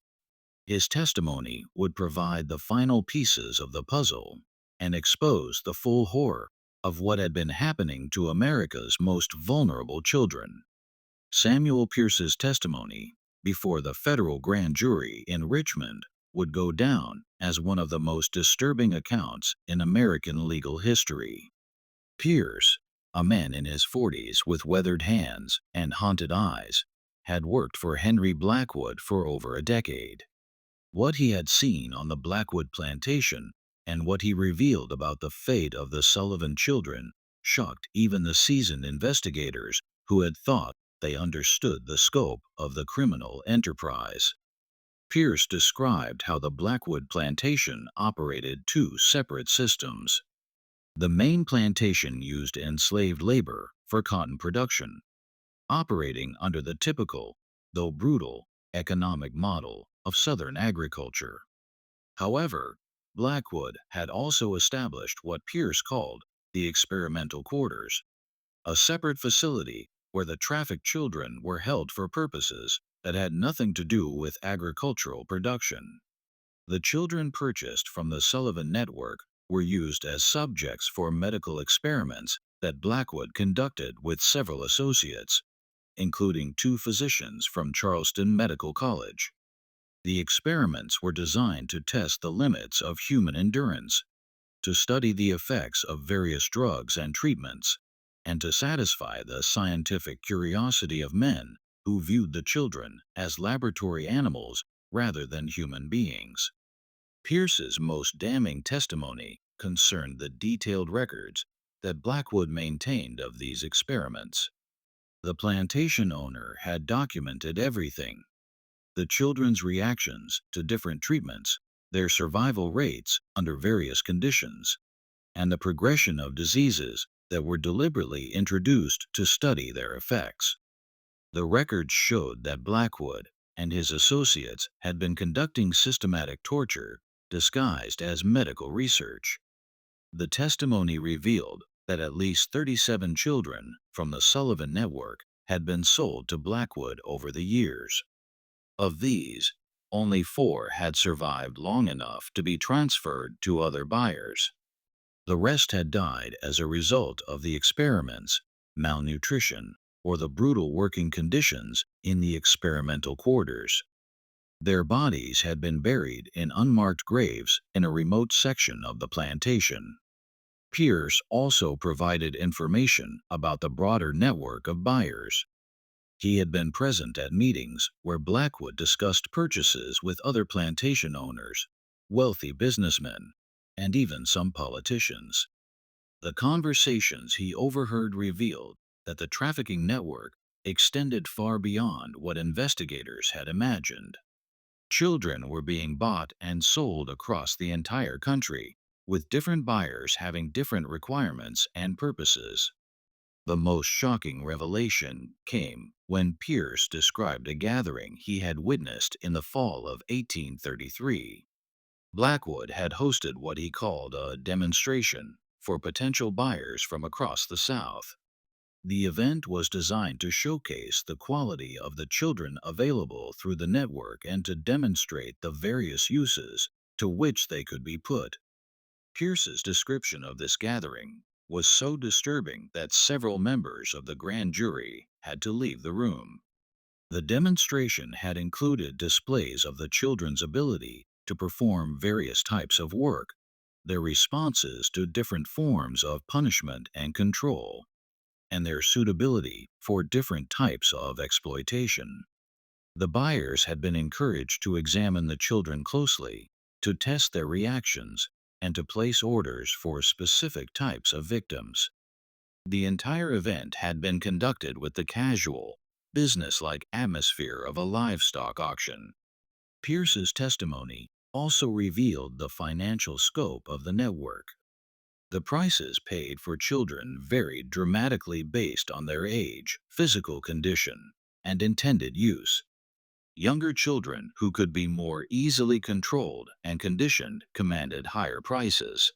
His testimony would provide the final pieces of the puzzle and expose the full horror of what had been happening to America's most vulnerable children. Samuel Pierce's testimony before the federal grand jury in Richmond would go down as one of the most disturbing accounts in American legal history. Pierce, a man in his 40s with weathered hands and haunted eyes, had worked for Henry Blackwood for over a decade. What he had seen on the Blackwood plantation and what he revealed about the fate of the Sullivan children shocked even the seasoned investigators who had thought they understood the scope of the criminal enterprise. Pierce described how the Blackwood plantation operated two separate systems. The main plantation used enslaved labor for cotton production, operating under the typical, though brutal, economic model of Southern agriculture. However, Blackwood had also established what Pierce called the experimental quarters, a separate facility where the trafficked children were held for purposes that had nothing to do with agricultural production. The children purchased from the Sullivan Network were used as subjects for medical experiments that Blackwood conducted with several associates, including two physicians from Charleston Medical College. The experiments were designed to test the limits of human endurance, to study the effects of various drugs and treatments, and to satisfy the scientific curiosity of men who viewed the children as laboratory animals rather than human beings. Pierce's most damning testimony concerned the detailed records that Blackwood maintained of these experiments. The plantation owner had documented everything: the children's reactions to different treatments, their survival rates under various conditions, and the progression of diseases that were deliberately introduced to study their effects. The records showed that Blackwood and his associates had been conducting systematic torture disguised as medical research. The testimony revealed that at least 37 children from the Sullivan network had been sold to Blackwood over the years. Of these, only 4 had survived long enough to be transferred to other buyers. The rest had died as a result of the experiments, malnutrition, or the brutal working conditions in the experimental quarters. Their bodies had been buried in unmarked graves in a remote section of the plantation. Pierce also provided information about the broader network of buyers. He had been present at meetings where Blackwood discussed purchases with other plantation owners, wealthy businessmen, and even some politicians. The conversations he overheard revealed that the trafficking network extended far beyond what investigators had imagined. Children were being bought and sold across the entire country, with different buyers having different requirements and purposes. The most shocking revelation came when Pierce described a gathering he had witnessed in the fall of 1833. Blackwood had hosted what he called a demonstration for potential buyers from across the South. The event was designed to showcase the quality of the children available through the network and to demonstrate the various uses to which they could be put. Pierce's description of this gathering was so disturbing that several members of the grand jury had to leave the room. The demonstration had included displays of the children's ability to perform various types of work, their responses to different forms of punishment and control, and their suitability for different types of exploitation. The buyers had been encouraged to examine the children closely, to test their reactions, and to place orders for specific types of victims. The entire event had been conducted with the casual, business-like atmosphere of a livestock auction. Pierce's testimony also revealed the financial scope of the network. The prices paid for children varied dramatically based on their age, physical condition, and intended use. Younger children who could be more easily controlled and conditioned commanded higher prices.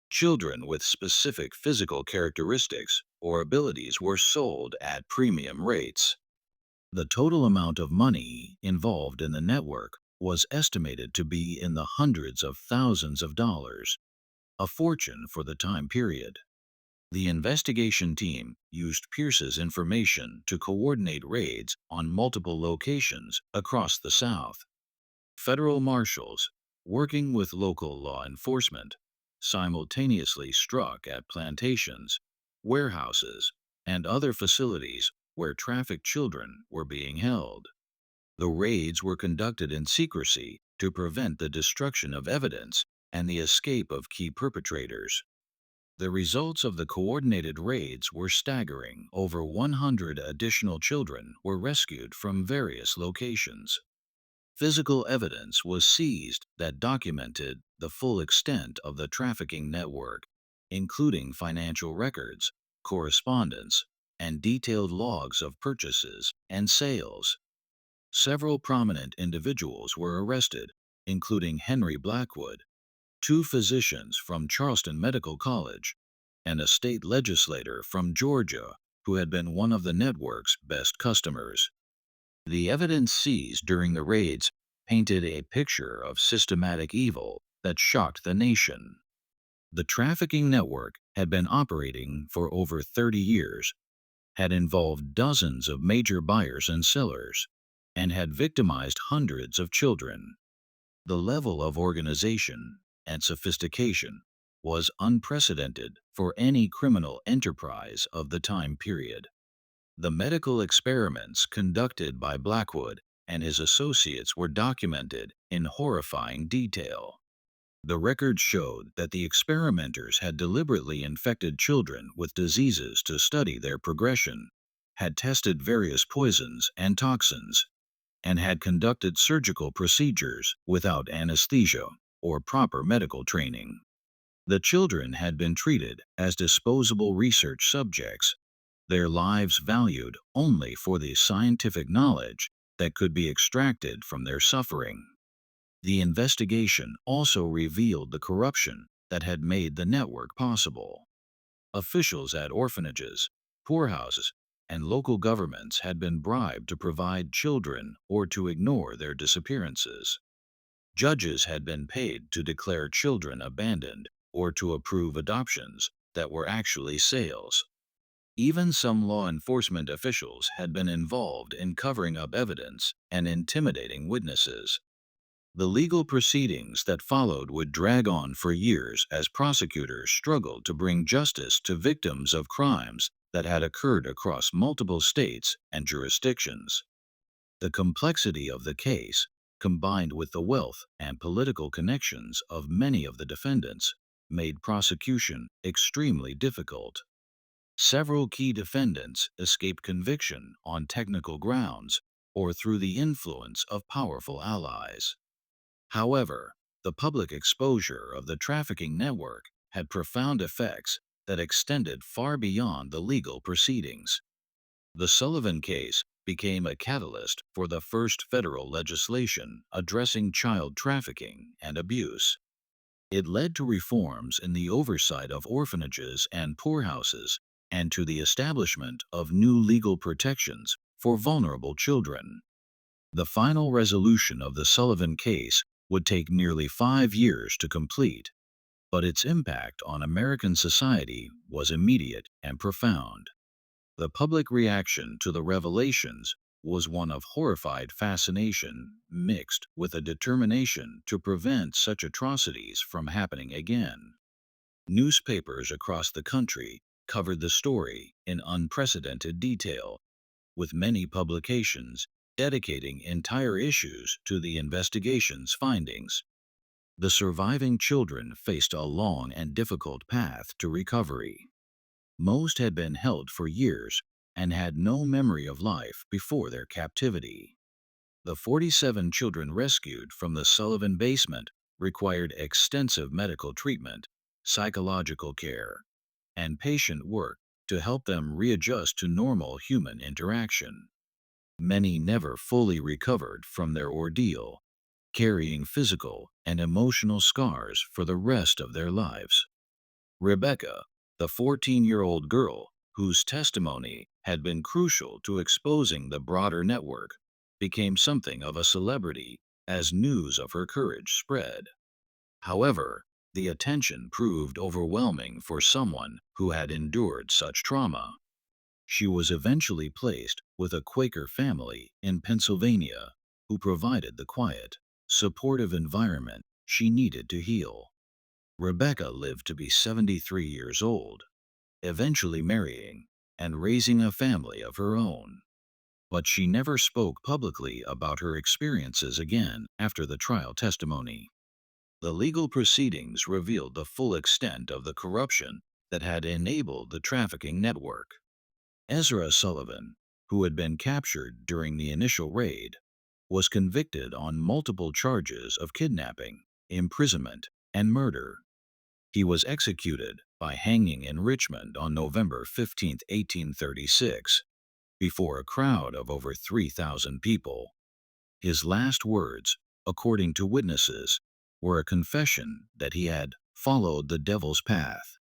Children with specific physical characteristics or abilities were sold at premium rates. The total amount of money involved in the network was estimated to be in the hundreds of thousands of dollars, a fortune for the time period. The investigation team used Pierce's information to coordinate raids on multiple locations across the South. Federal marshals, working with local law enforcement, simultaneously struck at plantations, warehouses, and other facilities where trafficked children were being held. The raids were conducted in secrecy to prevent the destruction of evidence and the escape of key perpetrators. The results of the coordinated raids were staggering. Over 100 additional children were rescued from various locations. Physical evidence was seized that documented the full extent of the trafficking network, including financial records, correspondence, and detailed logs of purchases and sales. Several prominent individuals were arrested, including Henry Blackwood, 2 physicians from Charleston Medical College, and a state legislator from Georgia who had been one of the network's best customers. The evidence seized during the raids painted a picture of systematic evil that shocked the nation. The trafficking network had been operating for over 30 years, had involved dozens of major buyers and sellers, and had victimized hundreds of children. The level of organization and sophistication was unprecedented for any criminal enterprise of the time period. The medical experiments conducted by Blackwood and his associates were documented in horrifying detail. The records showed that the experimenters had deliberately infected children with diseases to study their progression, had tested various poisons and toxins, and had conducted surgical procedures without anesthesia or proper medical training. The children had been treated as disposable research subjects, their lives valued only for the scientific knowledge that could be extracted from their suffering. The investigation also revealed the corruption that had made the network possible. Officials at orphanages, poorhouses, and local governments had been bribed to provide children or to ignore their disappearances. Judges had been paid to declare children abandoned or to approve adoptions that were actually sales. Even some law enforcement officials had been involved in covering up evidence and intimidating witnesses. The legal proceedings that followed would drag on for years as prosecutors struggled to bring justice to victims of crimes that had occurred across multiple states and jurisdictions. The complexity of the case, combined with the wealth and political connections of many of the defendants, made prosecution extremely difficult. Several key defendants escaped conviction on technical grounds or through the influence of powerful allies. However, the public exposure of the trafficking network had profound effects that extended far beyond the legal proceedings. The Sullivan case became a catalyst for the first federal legislation addressing child trafficking and abuse. It led to reforms in the oversight of orphanages and poorhouses and to the establishment of new legal protections for vulnerable children. The final resolution of the Sullivan case would take nearly 5 years to complete, but its impact on American society was immediate and profound. The public reaction to the revelations was one of horrified fascination mixed with a determination to prevent such atrocities from happening again. Newspapers across the country covered the story in unprecedented detail, with many publications dedicating entire issues to the investigation's findings. The surviving children faced a long and difficult path to recovery. Most had been held for years and had no memory of life before their captivity. The 47 children rescued from the Sullivan basement required extensive medical treatment, psychological care, and patient work to help them readjust to normal human interaction. Many never fully recovered from their ordeal, carrying physical and emotional scars for the rest of their lives. Rebecca, the 14-year-old girl whose testimony had been crucial to exposing the broader network, became something of a celebrity as news of her courage spread. However, the attention proved overwhelming for someone who had endured such trauma. She was eventually placed with a Quaker family in Pennsylvania who provided the quiet, supportive environment she needed to heal. Rebecca lived to be 73 years old, eventually marrying and raising a family of her own. But she never spoke publicly about her experiences again after the trial testimony. The legal proceedings revealed the full extent of the corruption that had enabled the trafficking network. Ezra Sullivan, who had been captured during the initial raid, was convicted on multiple charges of kidnapping, imprisonment, and murder. He was executed by hanging in Richmond on November 15, 1836, before a crowd of over 3,000 people. His last words, according to witnesses, were a confession that he had followed the devil's path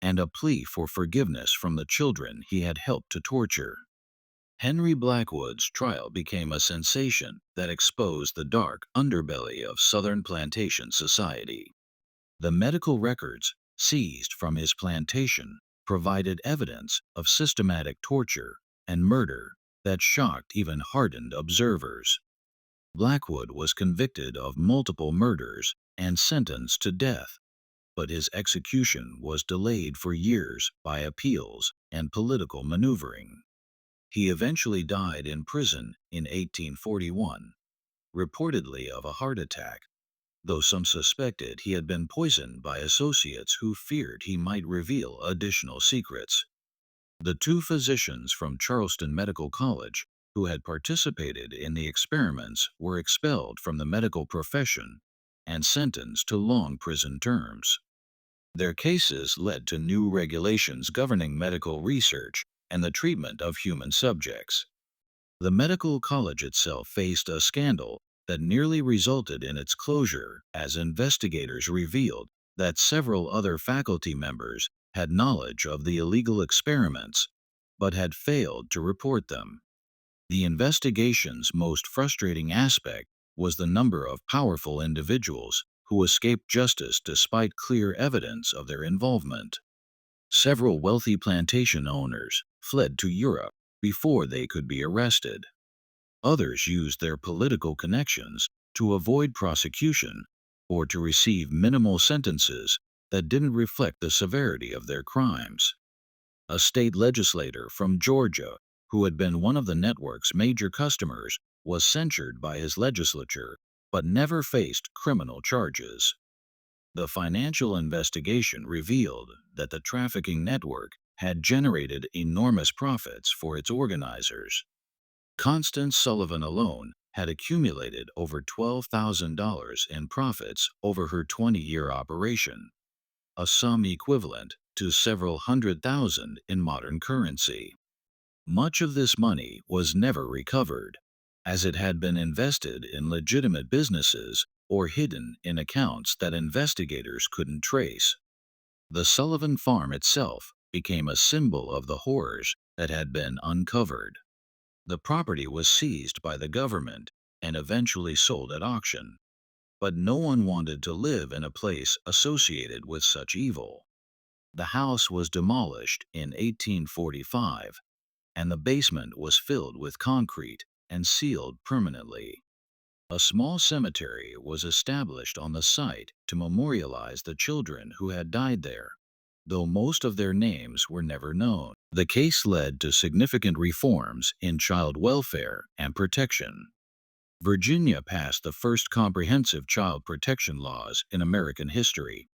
and a plea for forgiveness from the children he had helped to torture. Henry Blackwood's trial became a sensation that exposed the dark underbelly of Southern plantation society. The medical records seized from his plantation provided evidence of systematic torture and murder that shocked even hardened observers. Blackwood was convicted of multiple murders and sentenced to death, but his execution was delayed for years by appeals and political maneuvering. He eventually died in prison in 1841, reportedly of a heart attack, though some suspected he had been poisoned by associates who feared he might reveal additional secrets. The two physicians from Charleston Medical College who had participated in the experiments were expelled from the medical profession and sentenced to long prison terms. Their cases led to new regulations governing medical research and the treatment of human subjects. The medical college itself faced a scandal that nearly resulted in its closure as investigators revealed that several other faculty members had knowledge of the illegal experiments, but had failed to report them. The investigation's most frustrating aspect was the number of powerful individuals who escaped justice despite clear evidence of their involvement. Several wealthy plantation owners fled to Europe before they could be arrested. Others used their political connections to avoid prosecution or to receive minimal sentences that didn't reflect the severity of their crimes. A state legislator from Georgia, who had been one of the network's major customers, was censured by his legislature but never faced criminal charges. The financial investigation revealed that the trafficking network had generated enormous profits for its organizers. Constance Sullivan alone had accumulated over $12,000 in profits over her 20-year operation, a sum equivalent to several hundred thousand in modern currency. Much of this money was never recovered, as it had been invested in legitimate businesses or hidden in accounts that investigators couldn't trace. The Sullivan farm itself became a symbol of the horrors that had been uncovered. The property was seized by the government and eventually sold at auction, but no one wanted to live in a place associated with such evil. The house was demolished in 1845, and the basement was filled with concrete and sealed permanently. A small cemetery was established on the site to memorialize the children who had died there, though most of their names were never known. The case led to significant reforms in child welfare and protection. Virginia passed the first comprehensive child protection laws in American history,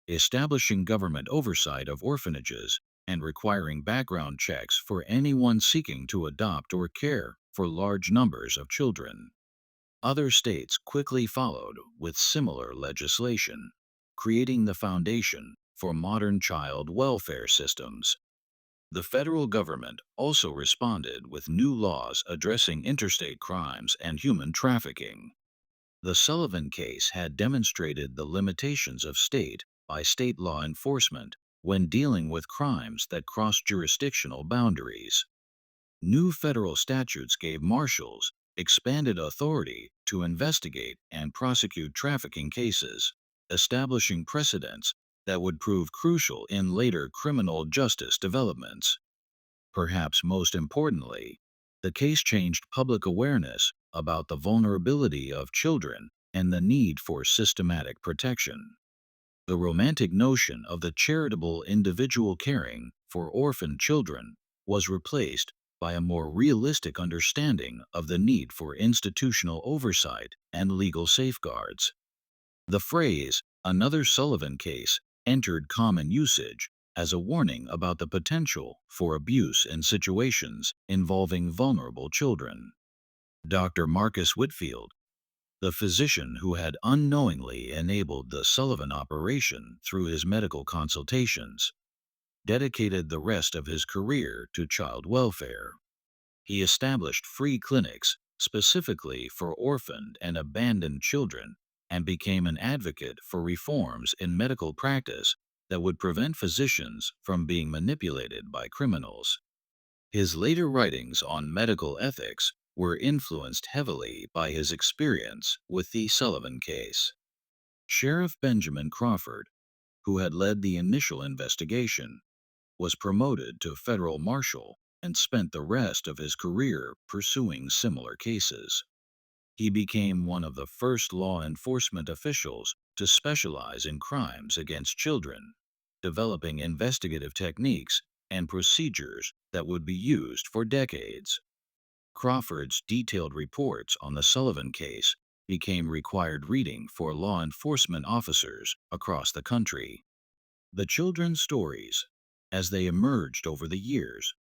establishing government oversight of orphanages and requiring background checks for anyone seeking to adopt or care for large numbers of children. Other states quickly followed with similar legislation, creating the foundation for modern child welfare systems. The federal government also responded with new laws addressing interstate crimes and human trafficking. The Sullivan case had demonstrated the limitations of state by state law enforcement when dealing with crimes that cross jurisdictional boundaries. New federal statutes gave marshals expanded authority to investigate and prosecute trafficking cases, establishing precedents that would prove crucial in later criminal justice developments. Perhaps most importantly, the case changed public awareness about the vulnerability of children and the need for systematic protection. The romantic notion of the charitable individual caring for orphaned children was replaced by a more realistic understanding of the need for institutional oversight and legal safeguards. The phrase, "another Sullivan case," entered common usage as a warning about the potential for abuse in situations involving vulnerable children. Dr. Marcus Whitfield, the physician who had unknowingly enabled the Sullivan operation through his medical consultations, dedicated the rest of his career to child welfare. He established free clinics specifically for orphaned and abandoned children and became an advocate for reforms in medical practice that would prevent physicians from being manipulated by criminals. His later writings on medical ethics were influenced heavily by his experience with the Sullivan case. Sheriff Benjamin Crawford, who had led the initial investigation, was promoted to federal marshal and spent the rest of his career pursuing similar cases. He became one of the first law enforcement officials to specialize in crimes against children, developing investigative techniques and procedures that would be used for decades. Crawford's detailed reports on the Sullivan case became required reading for law enforcement officers across the country. The children's stories, as they emerged over the years,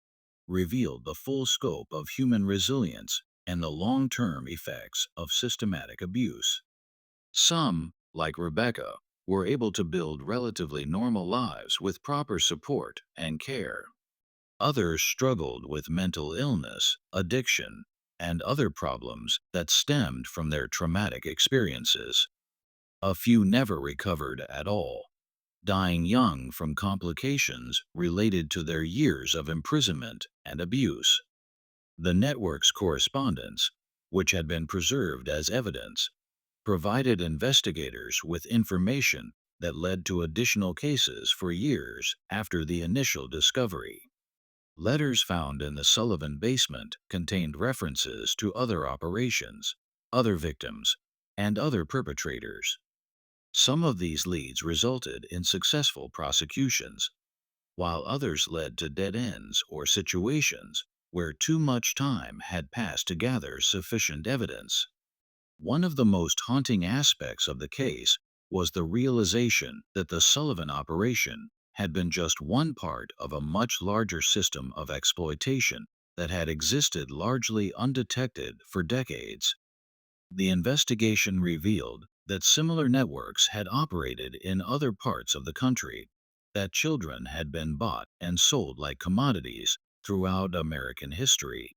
revealed the full scope of human resilience and the long-term effects of systematic abuse. Some, like Rebecca, were able to build relatively normal lives with proper support and care. Others struggled with mental illness, addiction, and other problems that stemmed from their traumatic experiences. A few never recovered at all. dying young from complications related to their years of imprisonment and abuse. The network's correspondence, which had been preserved as evidence, provided investigators with information that led to additional cases for years after the initial discovery. Letters found in the Sullivan basement contained references to other operations, other victims, and other perpetrators. Some of these leads resulted in successful prosecutions, while others led to dead ends or situations where too much time had passed to gather sufficient evidence. One of the most haunting aspects of the case was the realization that the Sullivan operation had been just one part of a much larger system of exploitation that had existed largely undetected for decades. The investigation revealed that similar networks had operated in other parts of the country, that children had been bought and sold like commodities throughout American history,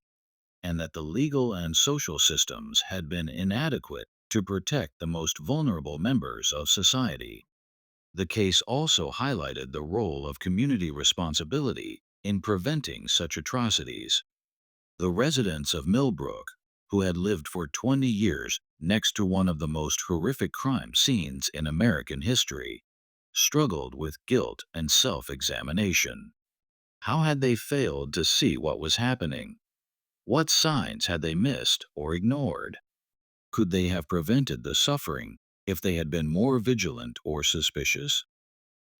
and that the legal and social systems had been inadequate to protect the most vulnerable members of society. The case also highlighted the role of community responsibility in preventing such atrocities. The residents of Milbrook, who had lived for 20 years next to one of the most horrific crime scenes in American history, struggled with guilt and self-examination. How had they failed to see what was happening? What signs had they missed or ignored? Could they have prevented the suffering if they had been more vigilant or suspicious?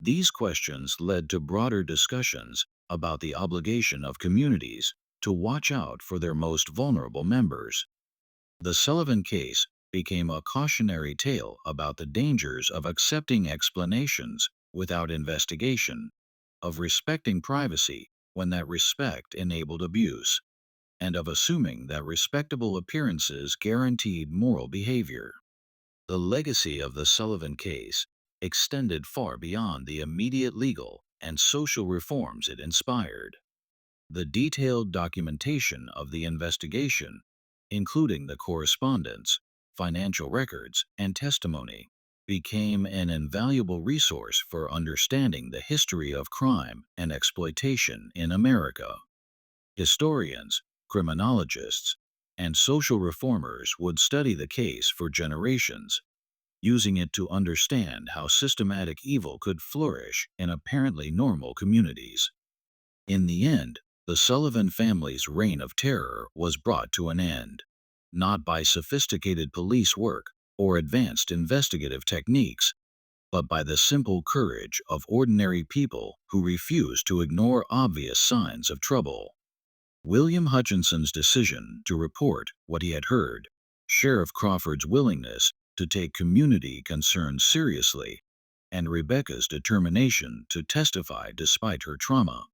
These questions led to broader discussions about the obligation of communities to watch out for their most vulnerable members. The Sullivan case became a cautionary tale about the dangers of accepting explanations without investigation, of respecting privacy when that respect enabled abuse, and of assuming that respectable appearances guaranteed moral behavior. The legacy of the Sullivan case extended far beyond the immediate legal and social reforms it inspired. The detailed documentation of the investigation, including the correspondence, financial records, and testimony, became an invaluable resource for understanding the history of crime and exploitation in America. Historians, criminologists, and social reformers would study the case for generations, using it to understand how systematic evil could flourish in apparently normal communities. In the end, the Sullivan family's reign of terror was brought to an end, not by sophisticated police work or advanced investigative techniques, but by the simple courage of ordinary people who refused to ignore obvious signs of trouble. William Hutchinson's decision to report what he had heard, Sheriff Crawford's willingness to take community concerns seriously, and Rebecca's determination to testify despite her trauma.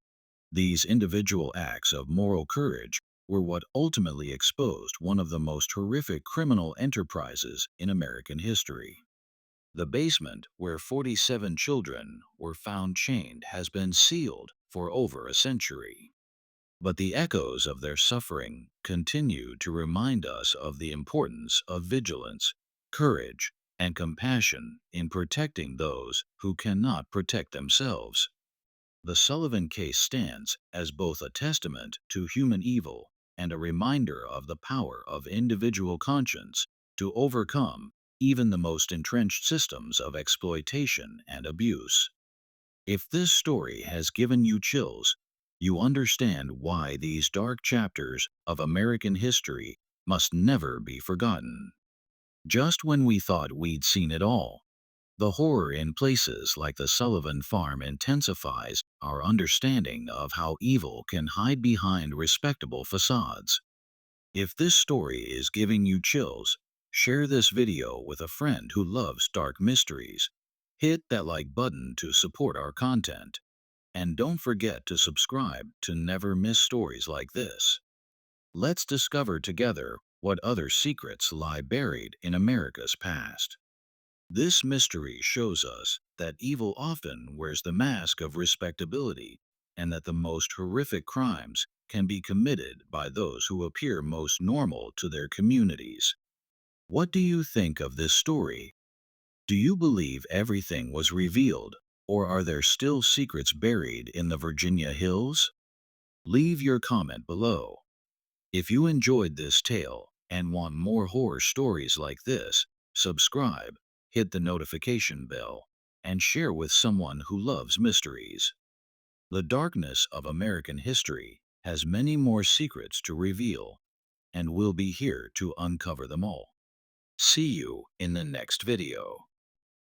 These individual acts of moral courage were what ultimately exposed one of the most horrific criminal enterprises in American history. The basement where 47 children were found chained has been sealed for over a century. But the echoes of their suffering continue to remind us of the importance of vigilance, courage, and compassion in protecting those who cannot protect themselves. The Sullivan case stands as both a testament to human evil and a reminder of the power of individual conscience to overcome even the most entrenched systems of exploitation and abuse. If this story has given you chills, you understand why these dark chapters of American history must never be forgotten. Just when we thought we'd seen it all, the horror in places like the Sullivan farm intensifies our understanding of how evil can hide behind respectable facades. If this story is giving you chills, share this video with a friend who loves dark mysteries. Hit that like button to support our content. And don't forget to subscribe to never miss stories like this. Let's discover together what other secrets lie buried in America's past. This mystery shows us that evil often wears the mask of respectability and that the most horrific crimes can be committed by those who appear most normal to their communities. What do you think of this story? Do you believe everything was revealed, Or are there still secrets buried in the Virginia hills? Leave your comment below. If you enjoyed this tale and want more horror stories like this, subscribe, hit the notification bell, and share with someone who loves mysteries. The darkness of American history has many more secrets to reveal, and we'll be here to uncover them all. See you in the next video.